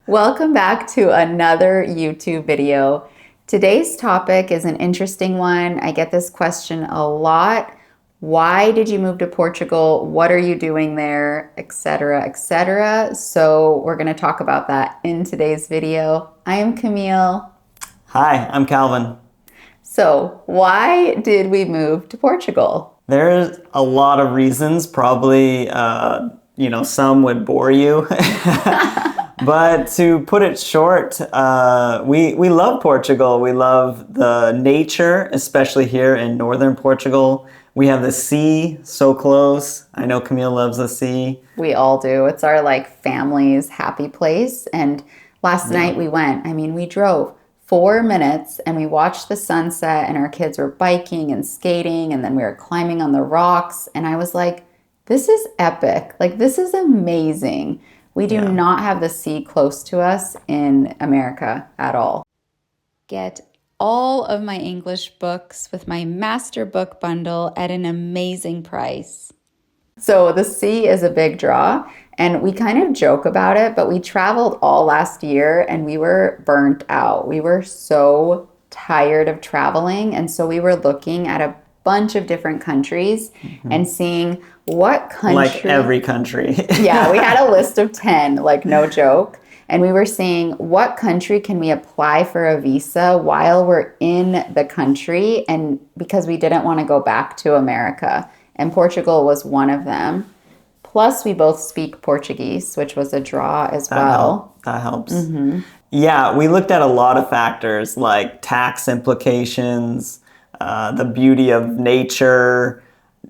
Welcome back to another YouTube video. Today's topic is an interesting one. I get this question a lot. Why did you move to Portugal? What are you doing there? Etc., etc. So we're going to talk about that in today's video. I am Camille. Hi, I'm Calvin. So why did we move to Portugal? There's a lot of reasons. Probably, some would bore you. But to put it short, we love Portugal. We love the nature, especially here in northern Portugal. We have the sea so close. I know Camille loves the sea. We all do. It's our family's happy place. And last night we went. We drove 4 minutes and we watched the sunset and our kids were biking and skating and then we were climbing on the rocks. And I was like, this is epic. This is amazing. We do not have the sea close to us in America at all. Get all of my English books with my master book bundle at an amazing price. So the sea is a big draw, and we kind of joke about it, but we traveled all last year and we were burnt out. We were so tired of traveling, and so we were looking at a bunch of different countries and seeing what country... Like every country. Yeah, we had a list of 10, no joke. And we were seeing what country can we apply for a visa while we're in the country, and because we didn't want to go back to America. And Portugal was one of them. Plus, we both speak Portuguese, which was a draw as well. That helps. Mm-hmm. Yeah, we looked at a lot of factors like tax implications, the beauty of nature.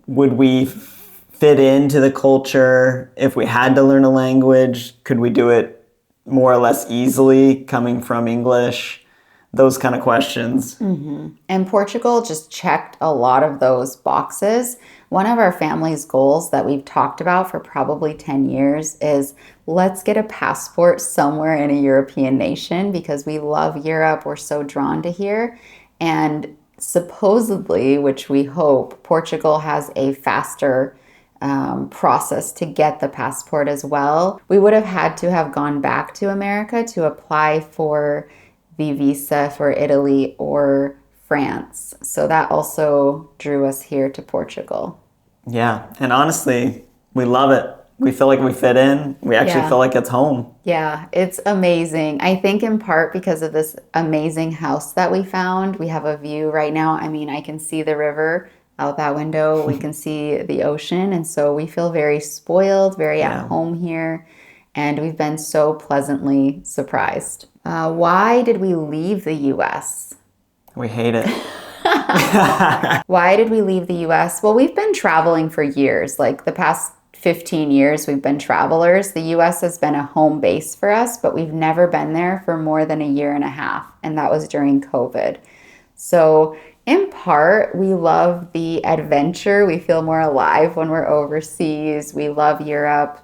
Would we fit into the culture? If we had to learn a language, could we do it more or less easily coming from English? Those kind of questions. Mm-hmm. And Portugal just checked a lot of those boxes. One of our family's goals that we've talked about for probably 10 years is let's get a passport somewhere in a European nation because we love Europe. We're so drawn to here. And supposedly, which we hope, Portugal has a faster process to get the passport as well. We would have had to have gone back to America to apply for the visa for Italy or France. So that also drew us here to Portugal. Yeah, and honestly, we love it. We feel like we fit in. We actually feel like it's home. Yeah, it's amazing. I think in part because of this amazing house that we found. We have a view right now. I can see the river out that window. We can see the ocean. And so we feel very spoiled, very at home here. And we've been so pleasantly surprised. Why did we leave the U.S.? We hate it. Why did we leave the U.S.? Well, we've been traveling for years. The past 15 years, we've been travelers. The U.S. has been a home base for us, but we've never been there for more than a year and a half. And that was during COVID. So in part, we love the adventure. We feel more alive when we're overseas. We love Europe.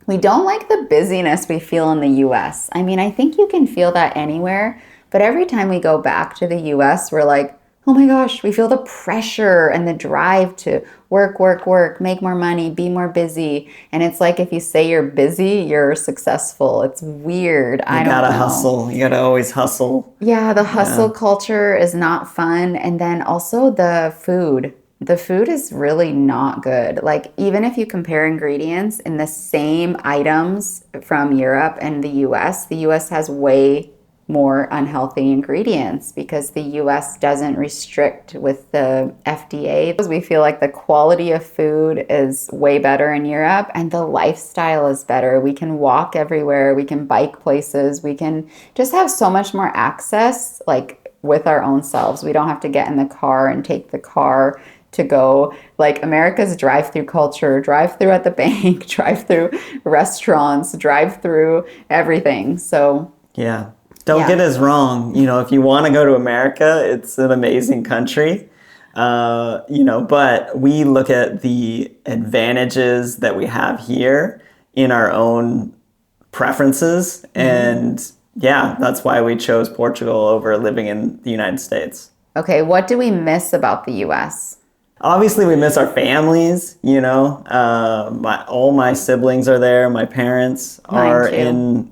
We don't like the busyness we feel in the U.S. I think you can feel that anywhere, but every time we go back to the U.S., we're like, oh my gosh, we feel the pressure and the drive to work, work, work, make more money, be more busy. And it's like if you say you're busy, you're successful. It's weird. I don't know. You gotta hustle. You gotta always hustle. Yeah, the hustle culture is not fun. And then also the food. The food is really not good. Even if you compare ingredients in the same items from Europe and the US has way more unhealthy ingredients because the US doesn't restrict with the FDA. We feel like the quality of food is way better in Europe and the lifestyle is better. We can walk everywhere, we can bike places, we can just have so much more access with our own selves. We don't have to get in the car and take the car to go. America's drive-through culture, drive-through at the bank, drive-through restaurants, drive-through everything. So yeah. Don't get us wrong. If you want to go to America, it's an amazing country. But we look at the advantages that we have here in our own preferences. And that's why we chose Portugal over living in the United States. Okay, what do we miss about the U.S.? Obviously, we miss our families, you know. All my siblings are there. My parents are in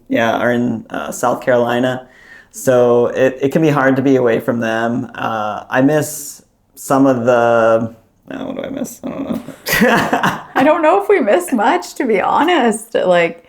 South Carolina. So it can be hard to be away from them. I miss some of the... what do I miss? I don't know. I don't know if we miss much, to be honest. Like,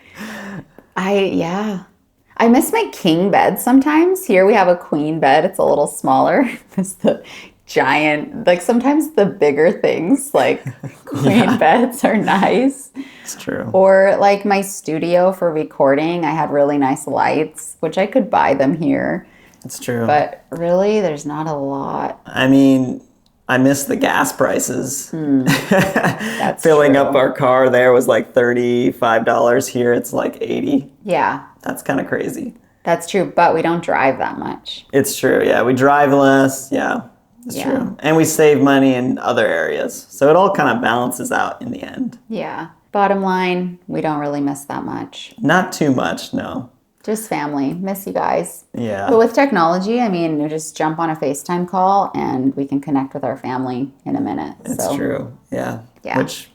I miss my king bed sometimes. Here we have a queen bed. It's a little smaller. It's the giant, like sometimes the bigger things, like queen beds are nice. It's true. Or like my studio for recording, I had really nice lights, which I could buy them here. It's true. But really, there's not a lot. I mean, I miss the gas prices. That's Filling true. up our car there was like $35. Here it's like $80. Yeah. That's kind of crazy. That's true, but we don't drive that much. It's true, yeah. We drive less, yeah. It's true. And we save money in other areas. So it all kind of balances out in the end. Yeah. Bottom line, we don't really miss that much. Not too much, no. Just family. Miss you guys. Yeah. But with technology, I mean, you just jump on a FaceTime call and we can connect with our family in a minute. It's true, yeah. Yeah. Which,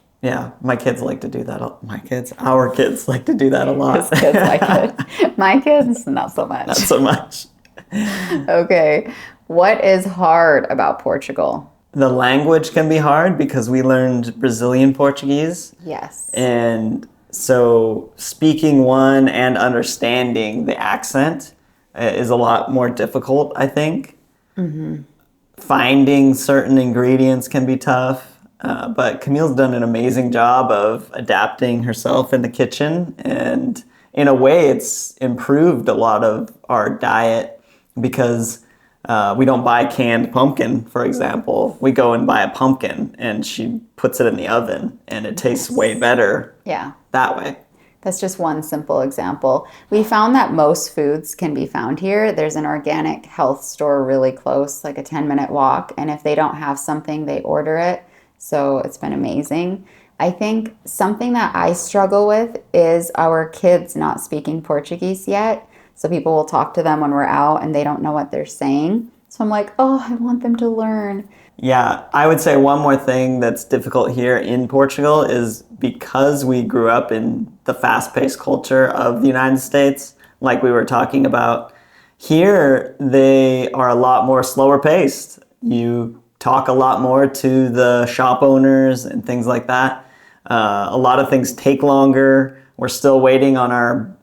my kids like to do that. Our kids like to do that a lot. His kids like it. My kids, not so much. Not so much. Okay. What is hard about Portugal? The language can be hard because we learned Brazilian Portuguese. Yes. And so speaking one and understanding the accent is a lot more difficult, I think. Mm-hmm. Finding certain ingredients can be tough. But Camille's done an amazing job of adapting herself in the kitchen. And in a way, it's improved a lot of our diet because we don't buy canned pumpkin, for example. We go and buy a pumpkin and she puts it in the oven and it tastes way better that way. That's just one simple example. We found that most foods can be found here. There's an organic health store really close, like a 10-minute walk. And if they don't have something, they order it. So it's been amazing. I think something that I struggle with is our kids not speaking Portuguese yet. So people will talk to them when we're out and they don't know what they're saying. So I'm like, oh, I want them to learn. Yeah, I would say one more thing that's difficult here in Portugal is because we grew up in the fast-paced culture of the United States, like we were talking about, here they are a lot more slower paced. You talk a lot more to the shop owners and things like that. A lot of things take longer. We're still waiting on our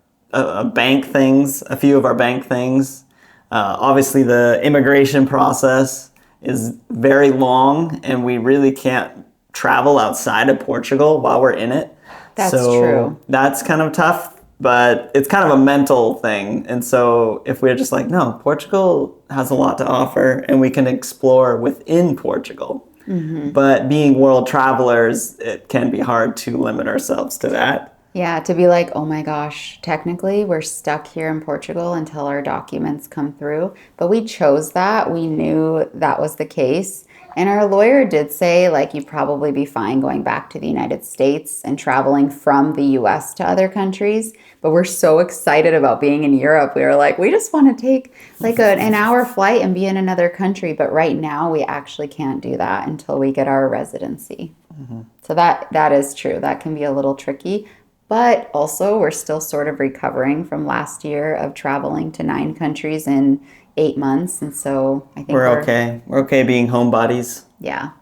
bank things, a few of our bank things. Obviously, the immigration process is very long, and we really can't travel outside of Portugal while we're in it. That's true. That's kind of tough, but it's kind of a mental thing. And so if we're just like, no, Portugal has a lot to offer, and we can explore within Portugal. Mm-hmm. But being world travelers, it can be hard to limit ourselves to that. Yeah, to be like, oh my gosh, technically we're stuck here in Portugal until our documents come through. But we chose that. We knew that was the case. And our lawyer did say, like, you'd probably be fine going back to the United States and traveling from the US to other countries. But we're so excited about being in Europe. We were like, we just want to take like an hour flight and be in another country. But right now we actually can't do that until we get our residency. Mm-hmm. So that is true. That can be a little tricky. But also, we're still sort of recovering from last year of traveling to 9 countries in 8 months. And so I think we're okay. We're okay being homebodies. Yeah.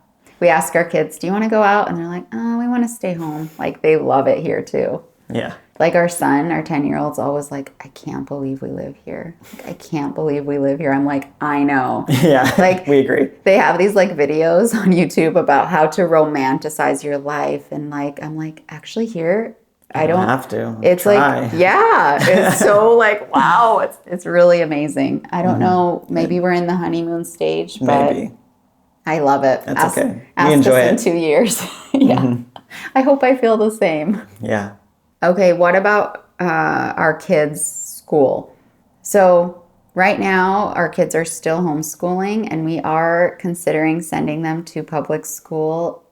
We ask our kids, do you want to go out? And they're like, oh, we want to stay home. Like, they love it here, too. Yeah. Like, our son, our 10-year-old's always like, I can't believe we live here. Like, I can't believe we live here. I'm like, I know. Yeah, like, we agree. They have these, like, videos on YouTube about how to romanticize your life. And, like, I'm like, actually here... I don't have to. It's try. Like, yeah, it's so like, wow, it's really amazing. I don't know. Maybe we're in the honeymoon stage, but maybe. I love it. That's okay. Ask enjoy us in 2 years. Yeah. Mm-hmm. I hope I feel the same. Yeah. Okay. What about our kids' school? So right now, our kids are still homeschooling, and we are considering sending them to public school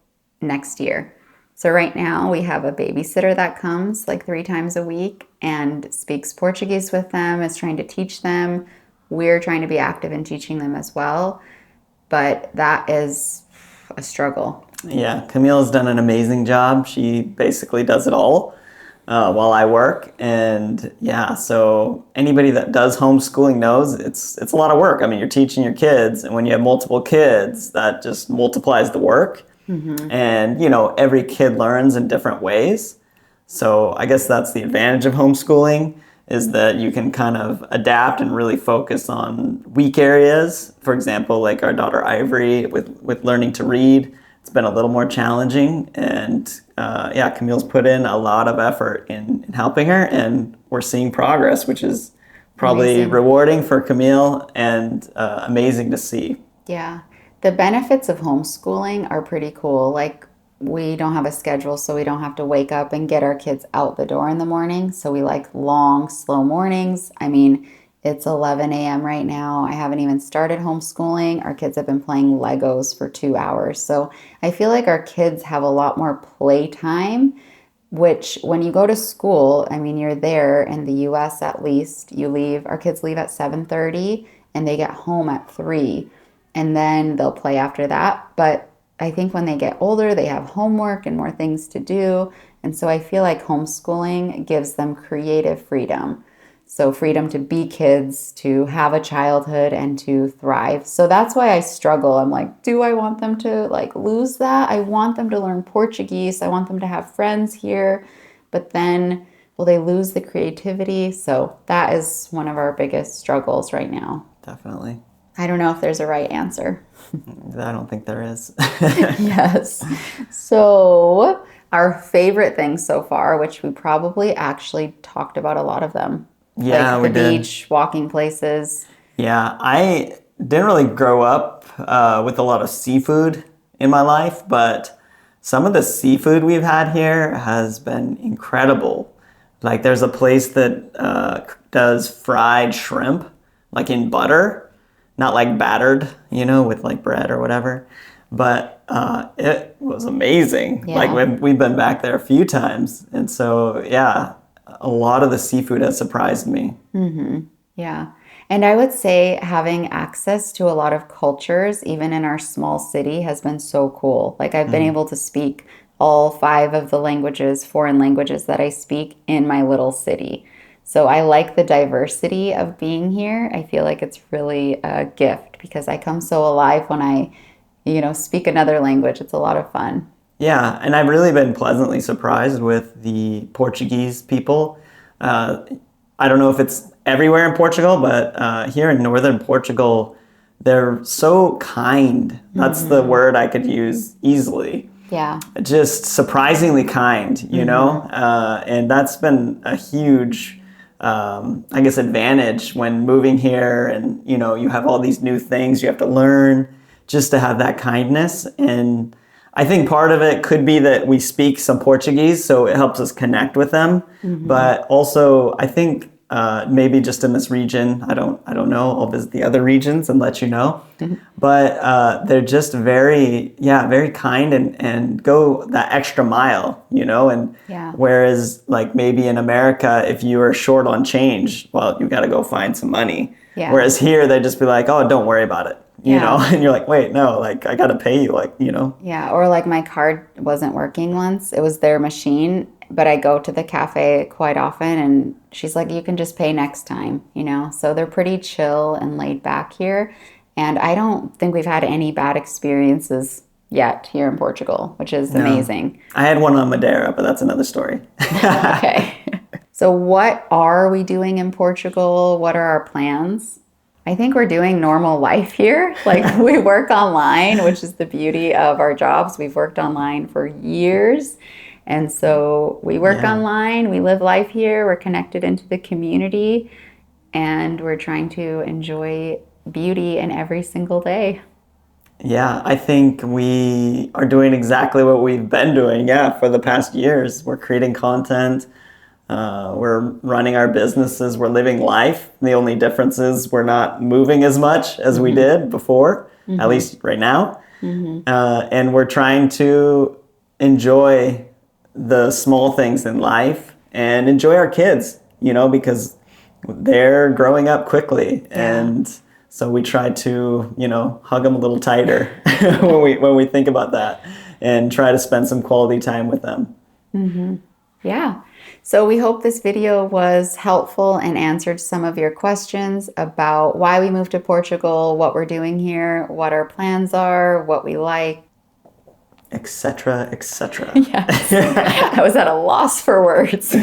next year. So right now we have a babysitter that comes like 3 times a week and speaks Portuguese with them, is trying to teach them. We're trying to be active in teaching them as well. But that is a struggle. Yeah, Camille's done an amazing job. She basically does it all while I work. And yeah, so anybody that does homeschooling knows it's a lot of work. I mean, you're teaching your kids, and when you have multiple kids, that just multiplies the work. And, every kid learns in different ways. So I guess that's the advantage of homeschooling, is that you can kind of adapt and really focus on weak areas. For example, like our daughter Ivory with learning to read, it's been a little more challenging. And Camille's put in a lot of effort in helping her, and we're seeing progress, which is probably Amazing. rewarding for Camille and amazing to see. Yeah. The benefits of homeschooling are pretty cool. Like, we don't have a schedule, so we don't have to wake up and get our kids out the door in the morning. So we like long, slow mornings. I mean, it's 11 a.m. right now. I haven't even started homeschooling. Our kids have been playing Legos for 2 hours. So I feel like our kids have a lot more playtime, which when you go to school, I mean, you're there in the US at least. Our kids leave at 7:30 and they get home at 3, and then they'll play after that. But I think when they get older, they have homework and more things to do. And so I feel like homeschooling gives them creative freedom. So freedom to be kids, to have a childhood, and to thrive. So that's why I struggle. I'm like, do I want them to lose that? I want them to learn Portuguese. I want them to have friends here. But then will they lose the creativity? So that is one of our biggest struggles right now. Definitely. I don't know if there's a right answer. I don't think there is. Yes. So our favorite things so far, which we probably actually talked about a lot of them. Yeah, like we the did. beach, walking places. Yeah, I didn't really grow up with a lot of seafood in my life, but some of the seafood we've had here has been incredible. Like, there's a place that does fried shrimp, like in butter, not like battered, with like bread or whatever. But it was amazing. Yeah. Like, we've been back there a few times. And so, yeah, a lot of the seafood has surprised me. Yeah. And I would say having access to a lot of cultures, even in our small city, has been so cool. Like, I've been able to speak all 5 of the foreign languages that I speak in my little city. So I like the diversity of being here. I feel like it's really a gift because I come so alive when I, speak another language. It's a lot of fun. Yeah, and I've really been pleasantly surprised with the Portuguese people. I don't know if it's everywhere in Portugal, but here in northern Portugal, they're so kind. That's the word I could use easily. Yeah. Just surprisingly kind, and that's been a huge, advantage when moving here, and you have all these new things you have to learn, just to have that kindness. And I think part of it could be that we speak some Portuguese, so it helps us connect with them. But also, I think maybe just in this region, I don't know. I'll visit the other regions and let you know. But they're just very kind and go that extra mile, And Yeah. whereas like maybe in America, if you are short on change, well, you got to go find some money. Yeah. Whereas here, they just be like, oh, don't worry about it. And you're like, wait, no, like I got to pay you, Yeah, or like my card wasn't working once. It was their machine, but I go to the cafe quite often and she's like, you can just pay next time, So they're pretty chill and laid back here. And I don't think we've had any bad experiences yet here in Portugal, which is amazing. I had one on Madeira, but that's another story. Okay. So what are we doing in Portugal? What are our plans? I think we're doing normal life here. Like, we work online, which is the beauty of our jobs. We've worked online for years. And so we work online, we live life here, we're connected into the community, and we're trying to enjoy beauty in every single day. Yeah, I think we are doing exactly what we've been doing, for the past years. We're creating content. We're running our businesses. We're living life. The only difference is we're not moving as much as we did before, at least right now. And we're trying to enjoy the small things in life and enjoy our kids, because they're growing up quickly. And So we try to, hug them a little tighter when we think about that, and try to spend some quality time with them. Yeah. So we hope this video was helpful and answered some of your questions about why we moved to Portugal, what we're doing here, what our plans are, what we like, etc., etc. Yes. I was at a loss for words.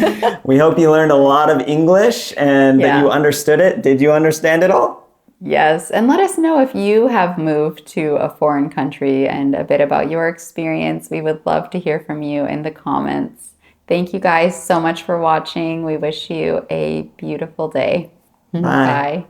We hope you learned a lot of English and that you understood it. Did you understand it all? Yes. And let us know if you have moved to a foreign country and a bit about your experience. We would love to hear from you in the comments. Thank you guys so much for watching. We wish you a beautiful day. Bye. Bye.